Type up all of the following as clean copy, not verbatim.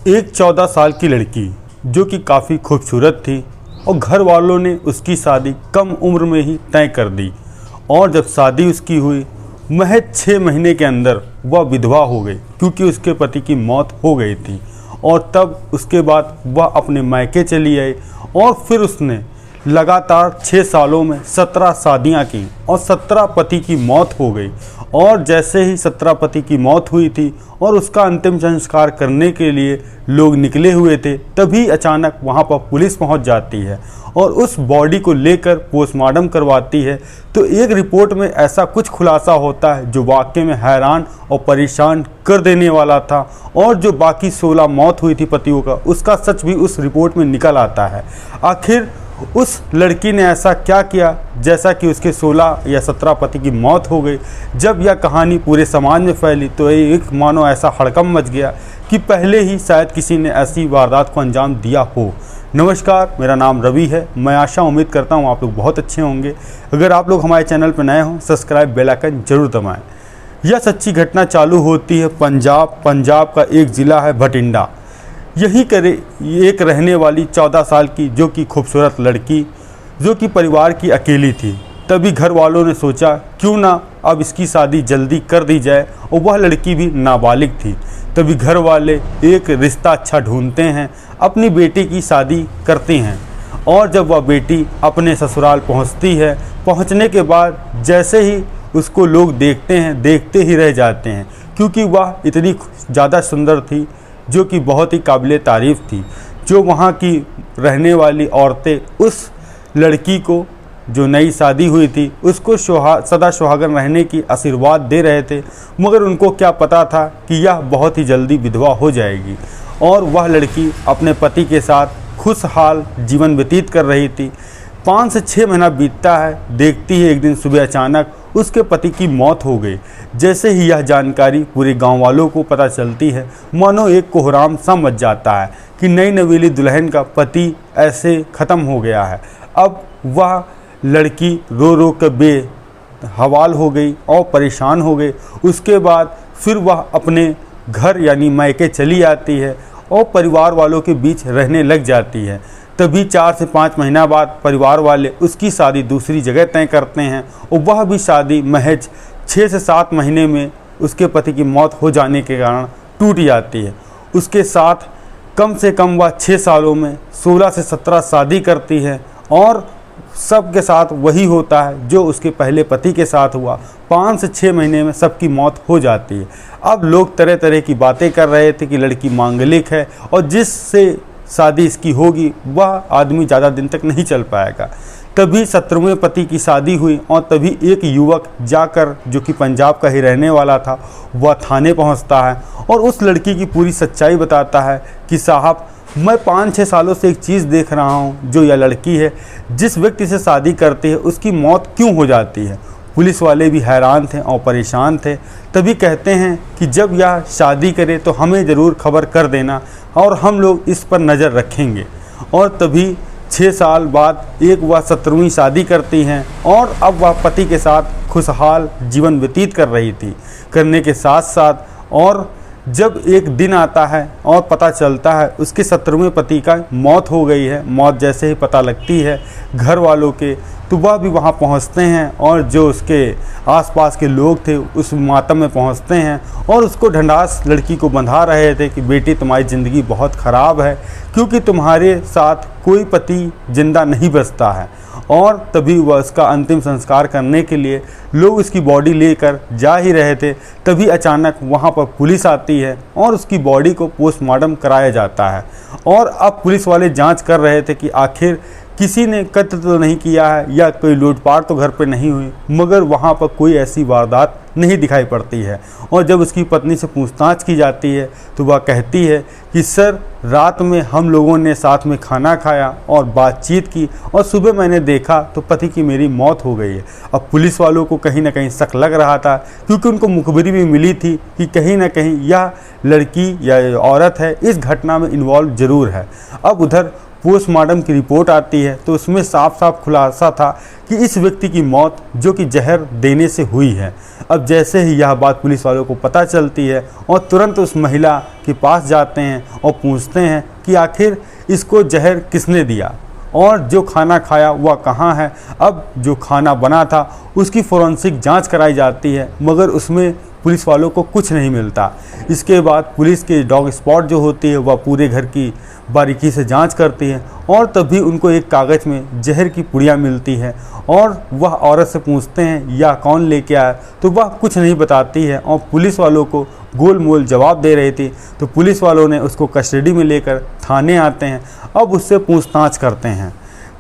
एक 14 साल की लड़की जो कि काफ़ी खूबसूरत थी और घर वालों ने उसकी शादी कम उम्र में ही तय कर दी। और जब शादी उसकी हुई महज 6 महीने के अंदर वह विधवा हो गई, क्योंकि उसके पति की मौत हो गई थी। और तब उसके बाद वह अपने मायके चली आई और फिर उसने लगातार 6 सालों में 17 शादियां की और 17 पति की मौत हो गई। और जैसे ही 17 पति की मौत हुई थी और उसका अंतिम संस्कार करने के लिए लोग निकले हुए थे, तभी अचानक वहां पर पुलिस पहुंच जाती है और उस बॉडी को लेकर पोस्टमार्टम करवाती है। तो एक रिपोर्ट में ऐसा कुछ खुलासा होता है जो वाकई में हैरान और परेशान कर देने वाला था। और जो बाकी 16 मौत हुई थी पतियों का, उसका सच भी उस रिपोर्ट में निकल आता है। आखिर उस लड़की ने ऐसा क्या किया जैसा कि उसके 16 या 17 पति की मौत हो गई। जब यह कहानी पूरे समाज में फैली तो एक मानो ऐसा हड़कंप मच गया कि पहले ही शायद किसी ने ऐसी वारदात को अंजाम दिया हो। नमस्कार, मेरा नाम रवि है। मैं आशा उम्मीद करता हूँ आप लोग बहुत अच्छे होंगे। अगर आप लोग हमारे चैनल पर नए हों, सब्सक्राइब बेल आइकन जरूर दबाएँ। यह सच्ची घटना चालू होती है पंजाब का एक ज़िला है भटिंडा। यही करे एक रहने वाली 14 साल की जो कि खूबसूरत लड़की, जो कि परिवार की अकेली थी। तभी घर वालों ने सोचा क्यों ना अब इसकी शादी जल्दी कर दी जाए, और वह लड़की भी नाबालिग थी। तभी घर वाले एक रिश्ता अच्छा ढूंढते हैं, अपनी बेटी की शादी करते हैं। और जब वह बेटी अपने ससुराल पहुंचती है, पहुंचने के बाद जैसे ही उसको लोग देखते हैं, देखते ही रह जाते हैं, क्योंकि वह इतनी ज़्यादा सुंदर थी जो कि बहुत ही काबिले तारीफ़ थी। जो वहाँ की रहने वाली औरतें उस लड़की को, जो नई शादी हुई थी, उसको सदा सुहागन रहने की आशीर्वाद दे रहे थे, मगर उनको क्या पता था कि यह बहुत ही जल्दी विधवा हो जाएगी। और वह लड़की अपने पति के साथ खुशहाल जीवन व्यतीत कर रही थी। 5 से 6 महीना बीतता है, देखती है एक दिन सुबह अचानक उसके पति की मौत हो गई। जैसे ही यह जानकारी पूरे गांव वालों को पता चलती है, मानो एक कोहराम सा मच जाता है कि नई नवेली दुल्हन का पति ऐसे ख़त्म हो गया है। अब वह लड़की रो रो कर बेहवाल हो गई और परेशान हो गई। उसके बाद फिर वह अपने घर यानी मायके चली आती है और परिवार वालों के बीच रहने लग जाती है। तभी 4 से 5 महीना बाद परिवार वाले उसकी शादी दूसरी जगह तय करते हैं, और वह भी शादी महज 6 से 7 महीने में उसके पति की मौत हो जाने के कारण टूट जाती है। उसके साथ कम से कम वह 6 सालों में 16 से 17 शादी करती है, और सबके साथ वही होता है जो उसके पहले पति के साथ हुआ। 5 से 6 महीने में सबकी मौत हो जाती है। अब लोग तरह तरह की बातें कर रहे थे कि लड़की मांगलिक है और जिससे शादी इसकी होगी वह आदमी ज़्यादा दिन तक नहीं चल पाएगा। तभी 17वें पति की शादी हुई और तभी एक युवक जाकर, जो कि पंजाब का ही रहने वाला था, वह थाने पहुंचता है और उस लड़की की पूरी सच्चाई बताता है कि साहब, मैं 5-6 सालों से एक चीज़ देख रहा हूं, जो यह लड़की है जिस व्यक्ति से शादी करती है उसकी मौत क्यों हो जाती है। पुलिस वाले भी हैरान थे और परेशान थे। तभी कहते हैं कि जब यह शादी करे तो हमें ज़रूर खबर कर देना और हम लोग इस पर नज़र रखेंगे। और तभी 6 साल बाद एक वह 17वीं शादी करती हैं और अब वह पति के साथ खुशहाल जीवन व्यतीत कर रही थी। करने के साथ साथ और जब एक दिन आता है और पता चलता है उसके 17वें पति का मौत हो गई है, मौत जैसे ही पता लगती है घर वालों के, तो वह भी वहाँ पहुँचते हैं और जो उसके आसपास के लोग थे उस मातम में पहुँचते हैं और उसको ढंढास लड़की को बंधा रहे थे कि बेटी, तुम्हारी ज़िंदगी बहुत ख़राब है, क्योंकि तुम्हारे साथ कोई पति जिंदा नहीं बचता है। और तभी वह उसका अंतिम संस्कार करने के लिए लोग उसकी बॉडी लेकर जा ही रहे थे, तभी अचानक वहां पर पुलिस आती है और उसकी बॉडी को पोस्टमार्टम कराया जाता है। और अब पुलिस वाले जांच कर रहे थे कि आखिर किसी ने कत्ल तो नहीं किया है या कोई लूटपाट तो घर पे नहीं हुई, मगर वहाँ पर कोई ऐसी वारदात नहीं दिखाई पड़ती है। और जब उसकी पत्नी से पूछताछ की जाती है तो वह कहती है कि सर, रात में हम लोगों ने साथ में खाना खाया और बातचीत की और सुबह मैंने देखा तो पति की मेरी मौत हो गई है। अब पुलिस वालों को कहीं ना कहीं शक लग रहा था, क्योंकि उनको मुखबिरी भी मिली थी कि कहीं ना कहीं यह लड़की या औरत है इस घटना में इन्वॉल्व ज़रूर है। अब उधर पोस्टमार्टम की रिपोर्ट आती है तो उसमें साफ साफ खुलासा था कि इस व्यक्ति की मौत जो कि जहर देने से हुई है। अब जैसे ही यह बात पुलिस वालों को पता चलती है और तुरंत उस महिला के पास जाते हैं और पूछते हैं कि आखिर इसको जहर किसने दिया और जो खाना खाया वह कहाँ है। अब जो खाना बना था उसकी फोरेंसिक जांच कराई जाती है मगर उसमें पुलिस वालों को कुछ नहीं मिलता। इसके बाद पुलिस के डॉग स्पॉट जो होती है वह पूरे घर की बारीकी से जांच करती है और तभी उनको एक कागज़ में जहर की पुड़िया मिलती है और वह औरत से पूछते हैं या कौन लेके आया तो वह कुछ नहीं बताती है और पुलिस वालों को गोल मोल जवाब दे रही थी। तो पुलिस वालों ने उसको कस्टडी में लेकर थाने आते हैं। अब उससे पूछताछ करते हैं।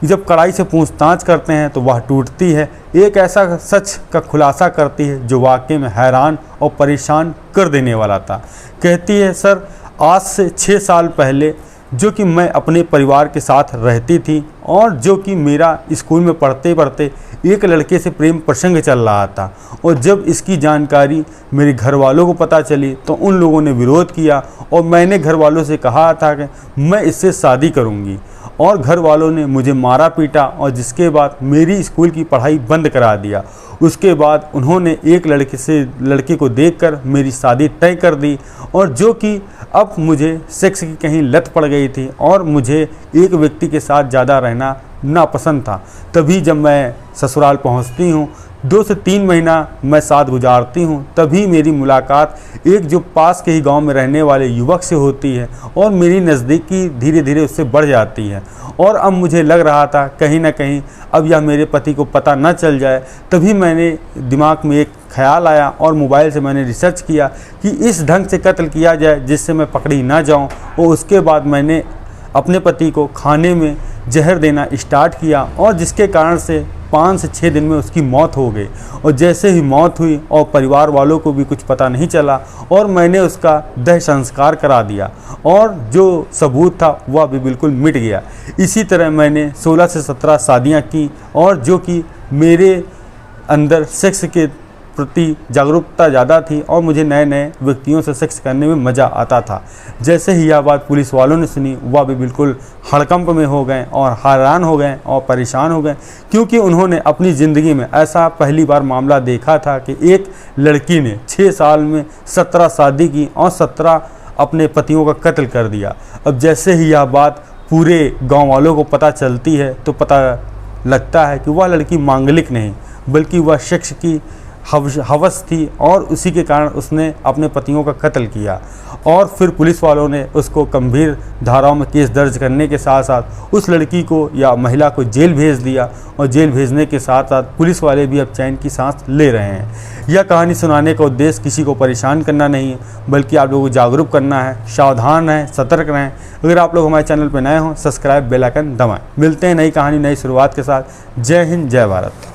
जब कड़ाई से पूछताछ करते हैं तो वह टूटती है, एक ऐसा सच का खुलासा करती है जो वाकई में हैरान और परेशान कर देने वाला था। कहती है, सर आज से 6 साल पहले जो कि मैं अपने परिवार के साथ रहती थी और जो कि मेरा स्कूल में पढ़ते पढ़ते एक लड़के से प्रेम प्रसंग चल रहा था और जब इसकी जानकारी मेरे घर वालों को पता चली तो उन लोगों ने विरोध किया और मैंने घर वालों से कहा था कि मैं इससे शादी करूंगी और घर वालों ने मुझे मारा पीटा और जिसके बाद मेरी स्कूल की पढ़ाई बंद करा दिया। उसके बाद उन्होंने एक लड़के को देखकर मेरी शादी तय कर दी और जो कि अब मुझे सेक्स की कहीं लत पड़ गई थी और मुझे एक व्यक्ति के साथ ज़्यादा रहना नापसंद था। तभी जब मैं ससुराल पहुंचती हूं 2 से 3 महीना मैं साथ गुजारती हूं तभी मेरी मुलाकात एक जो पास के ही गांव में रहने वाले युवक से होती है और मेरी नज़दीकी धीरे धीरे उससे बढ़ जाती है और अब मुझे लग रहा था कहीं ना कहीं अब यह मेरे पति को पता न चल जाए। तभी मैंने दिमाग में एक ख्याल आया और मोबाइल से मैंने रिसर्च किया कि इस ढंग से कत्ल किया जाए जिससे मैं पकड़ी ना जाऊं और उसके बाद मैंने अपने पति को खाने में जहर देना स्टार्ट किया और जिसके कारण से 5 से 6 दिन में उसकी मौत हो गई। और जैसे ही मौत हुई और परिवार वालों को भी कुछ पता नहीं चला और मैंने उसका देह संस्कार करा दिया और जो सबूत था वह भी बिल्कुल मिट गया। इसी तरह मैंने 16 से 17 शादियां की और जो कि मेरे अंदर सेक्स के प्रति जागरूकता ज़्यादा थी और मुझे नए नए व्यक्तियों से सेक्स करने में मज़ा आता था। जैसे ही यह बात पुलिस वालों ने सुनी वह भी बिल्कुल हड़कंप में हो गए और हैरान हो गए और परेशान हो गए क्योंकि उन्होंने अपनी ज़िंदगी में ऐसा पहली बार मामला देखा था कि एक लड़की ने 6 साल में 17 शादी की और 17 अपने पतियों का कत्ल कर दिया। अब जैसे ही यह बात पूरे गाँव वालों को पता चलती है तो पता लगता है कि वह लड़की मांगलिक नहीं बल्कि वह सेक्स की हवस थी और उसी के कारण उसने अपने पतियों का कत्ल किया। और फिर पुलिस वालों ने उसको गंभीर धाराओं में केस दर्ज करने के साथ साथ उस लड़की को या महिला को जेल भेज दिया और जेल भेजने के साथ साथ पुलिस वाले भी अब चैन की सांस ले रहे हैं। यह कहानी सुनाने का उद्देश्य किसी को परेशान करना नहीं है बल्कि आप लोगों को जागरूक करना है। सावधान रहें, सतर्क रहें। अगर आप लोग हमारे चैनल पर नए हों सब्सक्राइब बेल आइकन दबाएं। मिलते हैं नई कहानी नई शुरुआत के साथ। जय हिंद, जय भारत।